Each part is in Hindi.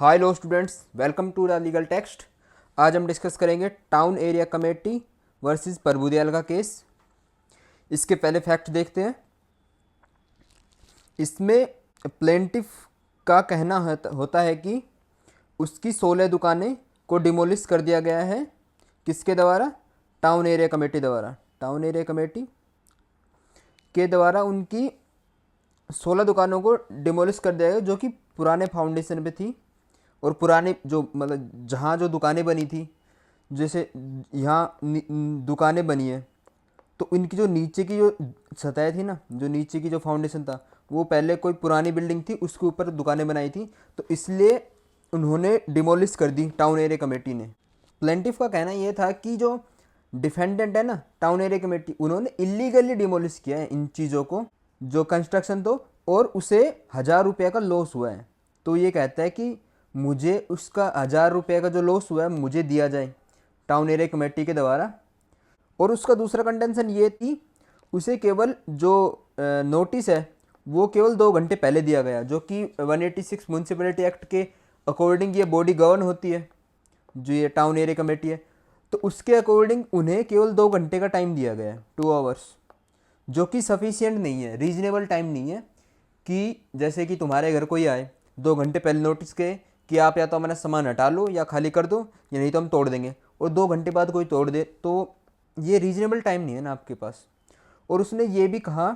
Hi low students, welcome to the legal text. आज हम डिस्कस करेंगे town area committee versus Prabhudayal का केस। इसके पहले फैक्ट देखते हैं। इसमें प्लेंटिफ का कहना होता है कि उसकी 16 दुकानें को डिमोलिश कर दिया गया है। किसके द्वारा? टाउन एरिया कमेटी द्वारा। टाउन एरिया कमेटी के द्वारा उनकी 16 दुकानों को डिमोलिश कर दिया गया, जो कि पुराने फाउंडेशन पे थी और पुराने जो मतलब जहाँ जो दुकानें बनी थी, जैसे यहाँ दुकानें बनी है, तो इनकी जो नीचे की जो सतह थी ना, जो नीचे की जो फाउंडेशन था, वो पहले कोई पुरानी बिल्डिंग थी, उसके ऊपर दुकानें बनाई थी, तो इसलिए उन्होंने डिमोलिश कर दी टाउन एरिया कमेटी ने। प्लेंटिफ का कहना ये था कि जो डिफेंडेंट है ना, टाउन एरिया कमेटी, उन्होंने इलीगली डिमोलिश किया है इन चीज़ों को, जो कंस्ट्रक्शन तो, और उसे 1000 रुपये का लॉस हुआ है। तो ये कहता है कि मुझे उसका 1000 रुपये का जो लॉस हुआ है मुझे दिया जाए टाउन एरिया कमेटी के द्वारा। और उसका दूसरा कंटेंशन ये थी, उसे केवल जो नोटिस है वो केवल 2 घंटे पहले दिया गया, जो कि 186 म्यूनसिपैलिटी एक्ट के अकॉर्डिंग ये बॉडी गवर्न होती है, जो ये टाउन एरिया कमेटी है। तो उसके अकॉर्डिंग उन्हें केवल 2 घंटे का टाइम दिया गया है, 2 आवर्स, जो कि सफिशियंट नहीं है, रीजनेबल टाइम नहीं है। कि जैसे कि तुम्हारे घर कोई आए 2 घंटे पहले नोटिस के कि आप या तो हमारा सामान हटा लो या खाली कर दो, या नहीं तो हम तोड़ देंगे, और 2 घंटे बाद कोई तोड़ दे, तो ये रीजनेबल टाइम नहीं है ना आपके पास। और उसने ये भी कहा,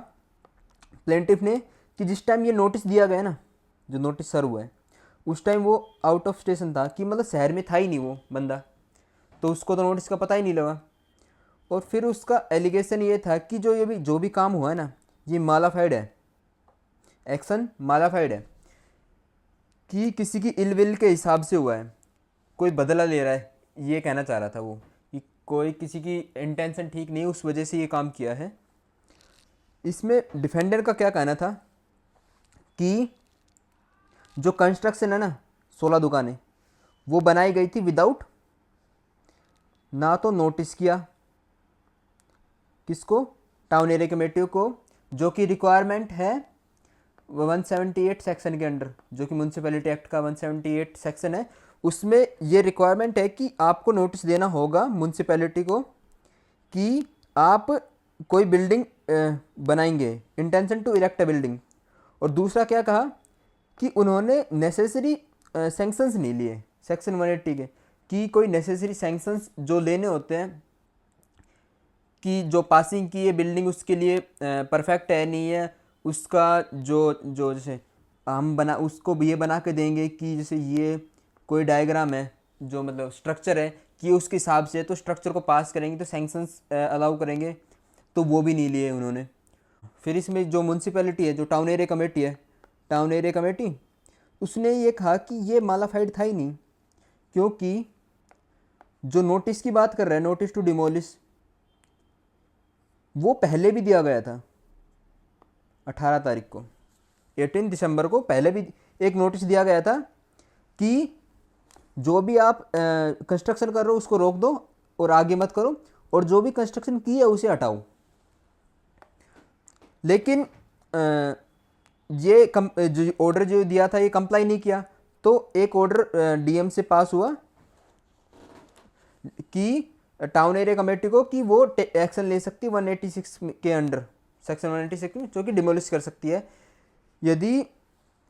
प्लेंटिफ ने, कि जिस टाइम ये नोटिस दिया गया ना, जो नोटिस सर्व हुआ है, उस टाइम वो आउट ऑफ स्टेशन था, कि मतलब शहर में था ही नहीं वो बंदा, तो उसको तो नोटिस का पता ही नहीं लगा। और फिर उसका एलिगेशन ये था कि जो भी काम हुआ है ना, ये मालाफाइड है, एक्शन मालाफाइड है, कि किसी की इल विल के हिसाब से हुआ है, कोई बदला ले रहा है, ये कहना चाह रहा था वो, कि कोई किसी की इंटेंशन ठीक नहीं, उस वजह से ये काम किया है। इसमें डिफेंडर का क्या कहना था कि जो कंस्ट्रक्शन है ना, 16 दुकानें, वो बनाई गई थी विदाउट, ना तो नोटिस किया किसको, टाउन एरिया कमेटी को, जो कि रिक्वायरमेंट है 178 सेक्शन के अंडर, जो कि म्यूनसिपैलिटी एक्ट का 178 सेक्शन है, उसमें ये रिक्वायरमेंट है कि आपको नोटिस देना होगा म्यूनसिपैलिटी को कि आप कोई बिल्डिंग बनाएंगे, intention to erect a building. और दूसरा क्या कहा कि उन्होंने नेसेसरी सैंक्शंस नहीं लिए सेक्शन 180 के, कि कोई नेसेसरी सैंक्शंस जो लेने होते हैं, कि जो पासिंग की है बिल्डिंग उसके लिए परफेक्ट है नहीं है, उसका जो जो जैसे हम बना उसको ये बना के देंगे कि जैसे ये कोई डायग्राम है, जो मतलब स्ट्रक्चर है, कि उसके हिसाब से तो स्ट्रक्चर को पास करेंगे तो सैंक्शंस अलाउ करेंगे, तो वो भी नहीं लिए उन्होंने। फिर इसमें जो म्यूनसिपैलिटी है, जो टाउन एरिया कमेटी है, टाउन एरिया कमेटी, उसने ये कहा कि ये मालाफाइड था ही नहीं, क्योंकि जो नोटिस की बात कर रहा है, नोटिस टू डिमोलिश, वो पहले भी दिया गया था 18 तारीख को, 18 दिसंबर को पहले भी एक नोटिस दिया गया था कि जो भी आप कंस्ट्रक्शन कर रहे हो उसको रोक दो और आगे मत करो, और जो भी कंस्ट्रक्शन की है उसे हटाओ। लेकिन ये जो ऑर्डर जो दिया था ये कंप्लाई नहीं किया, तो एक ऑर्डर डीएम से पास हुआ कि टाउन एरिया कमेटी को कि वो एक्शन ले सकती है 186 के अंडर, सेक्शन 186 में, जो कि डिमोलिश कर सकती है यदि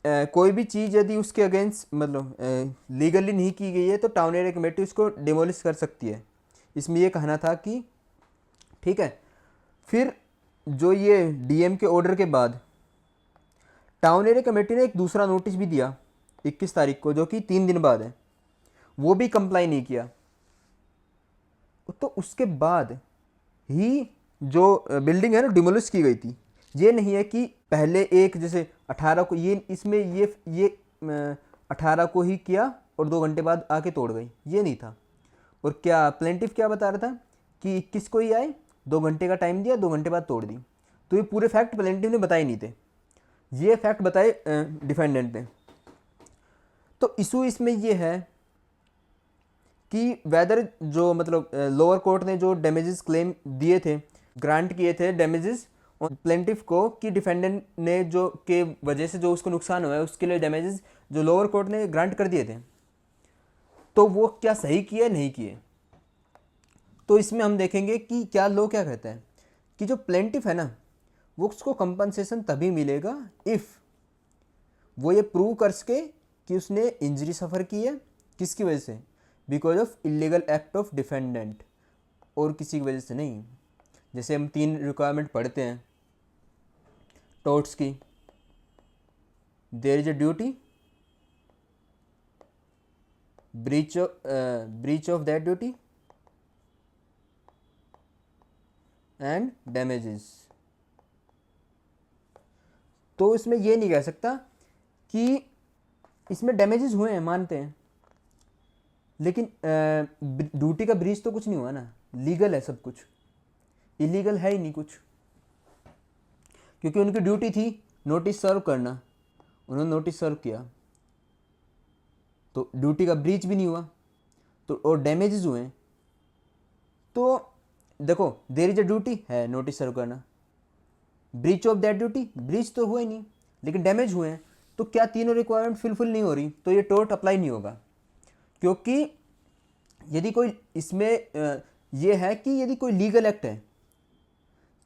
कोई भी चीज़ यदि उसके अगेंस्ट मतलब लीगली नहीं की गई है, तो टाउन एरिया कमेटी उसको डिमोलिश कर सकती है। इसमें ये कहना था कि ठीक है। फिर जो ये डीएम के ऑर्डर के बाद टाउन एरिया कमेटी ने एक दूसरा नोटिस भी दिया 21 तारीख को, जो कि 3 दिन बाद है, वो भी कंप्लाई नहीं किया। तो उसके बाद ही जो बिल्डिंग है ना डिमोलिश की गई थी। ये नहीं है कि पहले एक जैसे 18 को ये इसमें ये 18 को ही किया और 2 घंटे बाद आके तोड़ गई, ये नहीं था। और क्या प्लेंटिफ क्या बता रहा था कि 21 को ही आए, 2 घंटे का टाइम दिया, 2 घंटे बाद तोड़ दी। तो ये पूरे फैक्ट प्लेंटिफ ने बताए नहीं थे, ये फैक्ट बताए डिफेंडेंट ने। तो इशू इसमें ये है कि वेदर जो मतलब लोअर कोर्ट ने जो डैमेजेस क्लेम दिए थे, ग्रांट किए थे डैमेजेस प्लेंटिफ को कि डिफेंडेंट ने जो के वजह से जो उसको नुकसान हुआ है उसके लिए डैमेजेस जो लोअर कोर्ट ने ग्रांट कर दिए थे, तो वो क्या सही किए नहीं किए। तो इसमें हम देखेंगे कि क्या लॉ क्या कहता है कि जो प्लेंटिफ है ना, वो उसको कंपनसेशन तभी मिलेगा इफ़ वो ये प्रूव कर सके कि उसने इंजरी सफ़र की है, किसकी वजह से, because of illegal act of defendant, और किसी की वजह से नहीं। जैसे हम 3 रिक्वायरमेंट पढ़ते हैं टोर्ट्स की, there is a duty, breach of that duty and damages. तो इसमें ये नहीं कह सकता कि इसमें डैमेजेस हुए हैं, मानते हैं, लेकिन ड्यूटी का ब्रीच तो कुछ नहीं हुआ ना, लीगल है सब कुछ, इलीगल है ही नहीं कुछ, क्योंकि उनकी ड्यूटी थी नोटिस सर्व करना, उन्होंने नोटिस सर्व किया, तो ड्यूटी का ब्रीच भी नहीं हुआ, तो और डैमेजेस हुए हैं। तो देखो, देयर इज अ ड्यूटी है नोटिस सर्व करना, breach of that duty, breach तो हुआ ही नहीं, लेकिन डैमेज हुए हैं, तो क्या तीनों रिक्वायरमेंट फुलफिल नहीं हो रही, तो ये टोर्ट अप्लाई नहीं होगा। क्योंकि यदि कोई इसमें ये है कि यदि कोई लीगल एक्ट है,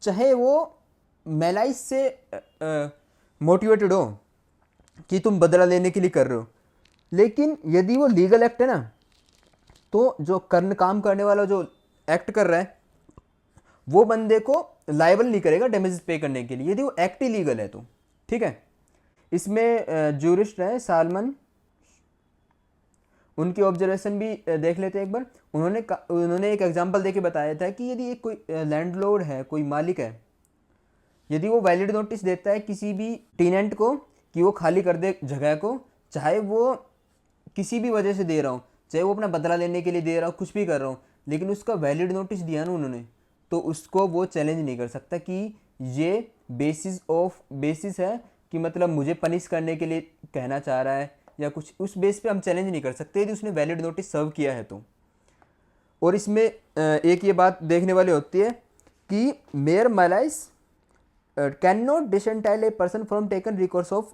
चाहे वो मैलाइस से मोटिवेटेड हो कि तुम बदला लेने के लिए कर रहे हो, लेकिन यदि वो लीगल एक्ट है ना, तो जो काम करने वाला जो एक्ट कर रहा है वो बंदे को लायबल नहीं करेगा डैमेजेस पे करने के लिए, यदि वो एक्ट ही लीगल है तो। ठीक है, इसमें जूरिस्ट है सालमन, उनकी ऑब्जर्वेशन भी देख लेते हैं एक बार। उन्होंने एक एग्जांपल देके बताया था कि यदि एक कोई लैंडलॉर्ड है, कोई मालिक है, यदि वो वैलिड नोटिस देता है किसी भी टेनेंट को कि वो खाली कर दे जगह को, चाहे वो किसी भी वजह से दे रहा हो, चाहे वो अपना बदला लेने के लिए दे रहा हो, कुछ भी कर रहा हो, लेकिन उसका वैलिड नोटिस दिया ना उन्होंने, तो उसको वो चैलेंज नहीं कर सकता कि ये बेसिस है कि मतलब मुझे पनिश करने के लिए कहना चाह रहा है या कुछ, उस बेस पे हम चैलेंज नहीं कर सकते यदि उसने वैलिड नोटिस सर्व किया है तो। और इसमें एक ये बात देखने वाली होती है कि mere malice can not disentitle a person from taken recourse of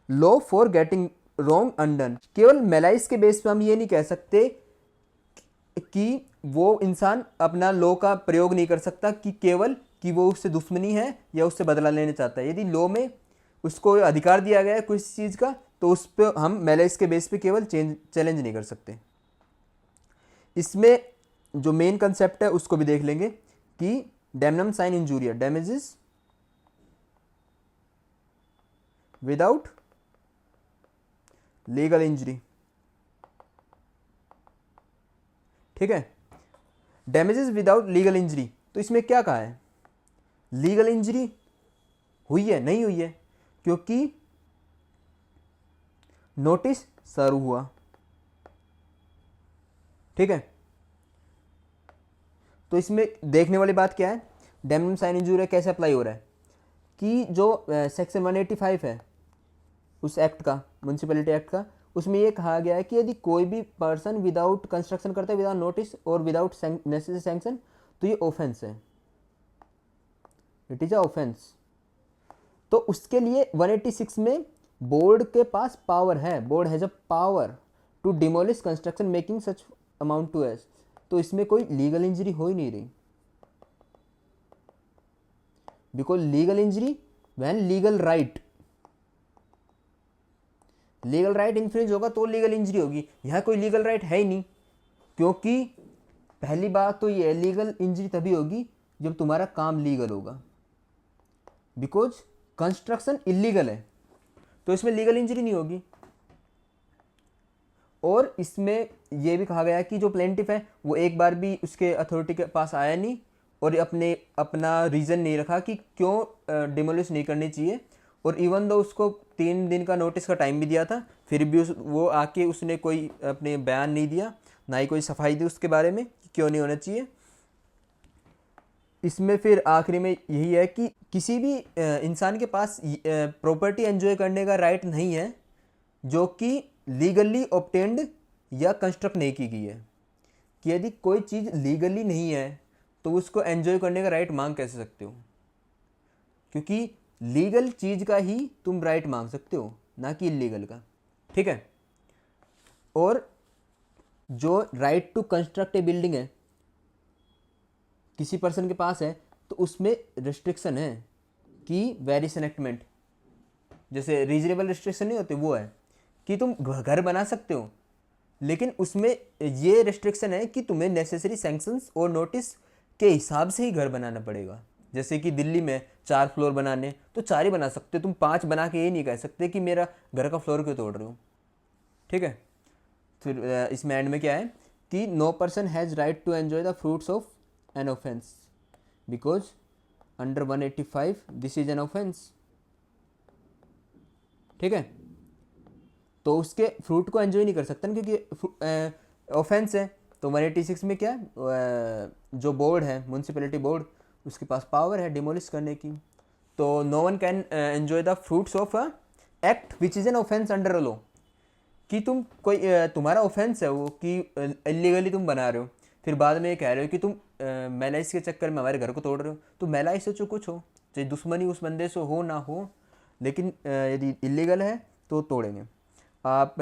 law for getting wrong undone. केवल मैलाइस के बेस पे हम ये नहीं कह सकते कि वो इंसान अपना लॉ का प्रयोग नहीं कर सकता कि केवल कि वो उससे दुश्मनी है या उससे बदला लेना चाहता है। यदि लॉ में उसको अधिकार दिया गया है किसी चीज़ का, तो उस पर हम मैलाइस के बेस पे केवल चैलेंज नहीं कर सकते। इसमें जो मेन कंसेप्ट है उसको भी देख लेंगे कि damnum sine injuria, damages without legal injury. ठीक है, डैमेजेस विदाउट लीगल इंजरी, तो इसमें क्या कहा है, लीगल इंजरी हुई है नहीं हुई है, क्योंकि नोटिस सर्व हुआ। ठीक है, तो इसमें देखने वाली बात क्या है, डैमनम साइन इंजूरिया कैसे अप्लाई हो रहा है कि जो सेक्शन 185 है उस एक्ट का, म्यूनसिपैलिटी एक्ट का, उसमें ये कहा गया है कि यदि कोई भी पर्सन विदाउट कंस्ट्रक्शन करता है, विदाउट नोटिस और विदाउट नेसेसरी सैंक्शन, तो ये ऑफेंस है, इट इज अ ऑफेंस। तो उसके लिए 186 में बोर्ड के पास पावर है, board has a power to demolish construction making such amount to S. तो इसमें कोई लीगल इंजरी हो ही नहीं रही, because legal injury when legal right infringe होगा तो लीगल इंजरी होगी। यहाँ कोई लीगल राइट है ही नहीं, क्योंकि पहली बात तो ये है, लीगल इंजरी तभी होगी जब तुम्हारा काम लीगल होगा, बिकॉज कंस्ट्रक्शन इलीगल है, तो इसमें लीगल इंजरी नहीं होगी। और इसमें यह भी कहा गया कि जो प्लेंटिफ है वो एक बार भी उसके अथॉरिटी के पास आया नहीं और अपना रीज़न नहीं रखा कि क्यों डिमोलिश नहीं करनी चाहिए, और इवन दो उसको 3 दिन का नोटिस का टाइम भी दिया था, फिर भी वो आके उसने कोई अपने बयान नहीं दिया, ना ही कोई सफाई दी उसके बारे में कि क्यों नहीं होना चाहिए। इसमें फिर आखिरी में यही है कि किसी भी इंसान के पास प्रॉपर्टी एंजॉय करने का राइट नहीं है जो कि लीगली ऑब्टेन्ड या कंस्ट्रक्ट नहीं की गई है, कि यदि कोई चीज़ लीगली नहीं है तो उसको एंजॉय करने का राइट मांग कैसे सकते हो। क्योंकि लीगल चीज़ का ही तुम राइट मांग सकते हो, ना कि इलीगल का। ठीक है। और जो right to construct a building है किसी पर्सन के पास है, तो उसमें रिस्ट्रिक्शन है कि वेरिएशन एक्टमेंट, जैसे रीजनेबल रिस्ट्रिक्शन नहीं होते, वो है कि तुम घर बना सकते हो, लेकिन उसमें ये रिस्ट्रिक्शन है कि तुम्हें नेसेसरी सैंक्शंस और नोटिस के हिसाब से ही घर बनाना पड़ेगा। जैसे कि दिल्ली में 4 फ्लोर बनाने, तो 4 ही बना सकते हो, तुम 5 बना के ये नहीं कह सकते कि मेरा घर का फ्लोर क्यों तोड़ रहे हो। ठीक है। फिर इसमें एंड में क्या है कि no person has right to enjoy the fruits of an offence because under 185 this is an offence. ठीक है। तो उसके फ्रूट को एंजॉय नहीं कर सकता ना, क्योंकि ऑफेंस है। तो 186 में क्या है, जो बोर्ड है म्यूनसिपैलिटी बोर्ड, उसके पास पावर है डिमोलिश करने की। तो no one can enjoy the fruits of a act which is an offence under a law, कि तुम कोई तुम्हारा ऑफेंस है वो कि इलीगली तुम बना रहे हो, फिर बाद में ये कह रहे हो कि तुम मैलाइस के चक्कर में हमारे घर को तोड़ रहे हो। तो मैलाइस से जो कुछ हो, चाहे दुश्मनी उस बंदे से हो ना हो, लेकिन यदि इलीगल है तो तोड़ेंगे। आप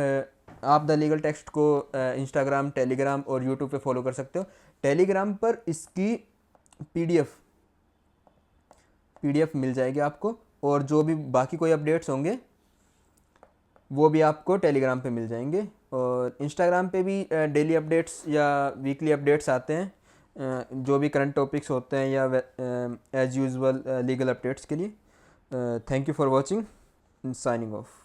द लीगल टेक्स्ट को इंस्टाग्राम, टेलीग्राम और यूट्यूब पे फॉलो कर सकते हो। टेलीग्राम पर इसकी पीडीएफ मिल जाएगी आपको, और जो भी बाकी कोई अपडेट्स होंगे वो भी आपको टेलीग्राम पे मिल जाएंगे। और इंस्टाग्राम पे भी डेली अपडेट्स या वीकली अपडेट्स आते हैं, जो भी करंट टॉपिक्स होते हैं या एज यूजुअल लीगल अपडेट्स के लिए। Thank you for watching, signing off.